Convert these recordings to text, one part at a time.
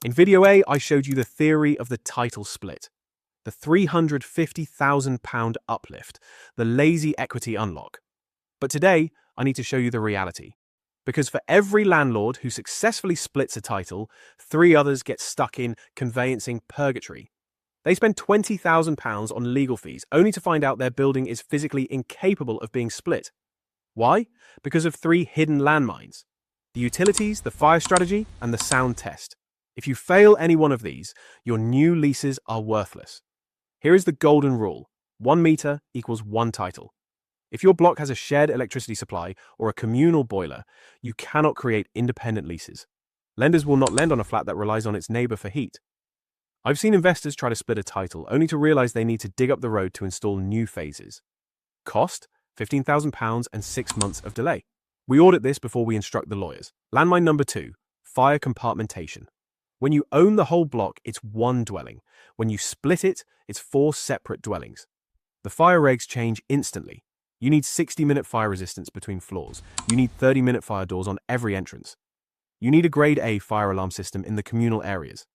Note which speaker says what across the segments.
Speaker 1: In video A, I showed you the theory of the title split, the £350,000 uplift, the lazy equity unlock. But today, I need to show you the reality. Because for every landlord who successfully splits a title, 3 others get stuck in conveyancing purgatory. They spend £20,000 on legal fees only to find out their building is physically incapable of being split. Why? Because of 3 hidden landmines: the utilities, the fire strategy, and the sound test. If you fail any one of these, your new leases are worthless. Here is the golden rule: 1 meter equals 1 title. If your block has a shared electricity supply or a communal boiler, you cannot create independent leases. Lenders will not lend on a flat that relies on its neighbor for heat. I've seen investors try to split a title only to realize they need to dig up the road to install new phases. Cost: £15,000 and 6 months of delay. We audit this before we instruct the lawyers. Landmine number 2, fire compartmentation. When you own the whole block, it's 1 dwelling. When you split it, it's 4 separate dwellings. The fire regs change instantly. You need 60-minute fire resistance between floors. You need 30-minute fire doors on every entrance. You need a Grade A fire alarm system in the communal areas.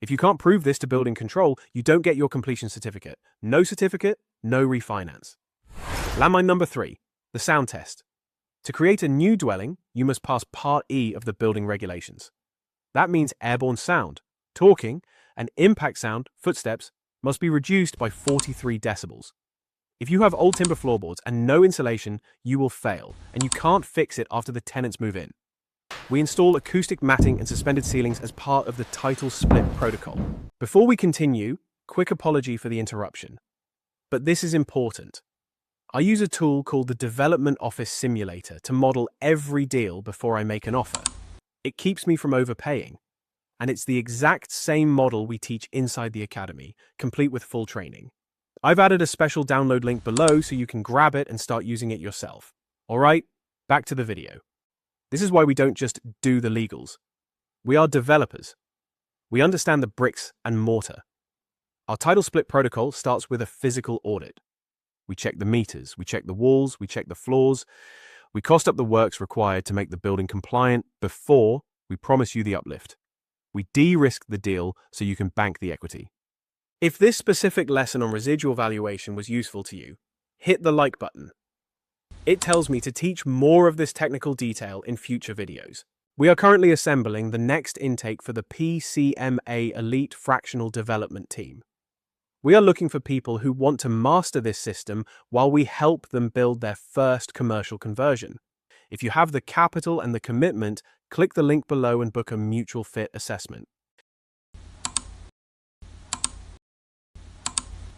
Speaker 1: If you can't prove this to building control, you don't get your completion certificate. No certificate, no refinance. Landmine number 3, the sound test. To create a new dwelling, you must pass Part E of the building regulations. That means airborne sound, talking, and impact sound, footsteps, must be reduced by 43 decibels. If you have old timber floorboards and no insulation, you will fail, and you can't fix it after the tenants move in. We install acoustic matting and suspended ceilings as part of the title split protocol. Before we continue, quick apology for the interruption. But this is important. I use a tool called the Development Office Simulator to model every deal before I make an offer. It keeps me from overpaying. And it's the exact same model we teach inside the academy, complete with full training. I've added a special download link below so you can grab it and start using it yourself. Alright, back to the video. This is why we don't just do the legals. We are developers. We understand the bricks and mortar. Our title split protocol starts with a physical audit. We check the meters, we check the walls, we check the floors. We cost up the works required to make the building compliant before we promise you the uplift. We de-risk the deal so you can bank the equity. If this specific lesson on residual valuation was useful to you, hit the like button. It tells me to teach more of this technical detail in future videos. We are currently assembling the next intake for the PCMA Elite Fractional Development team. We are looking for people who want to master this system while we help them build their first commercial conversion. If you have the capital and the commitment, click the link below and book a mutual fit assessment.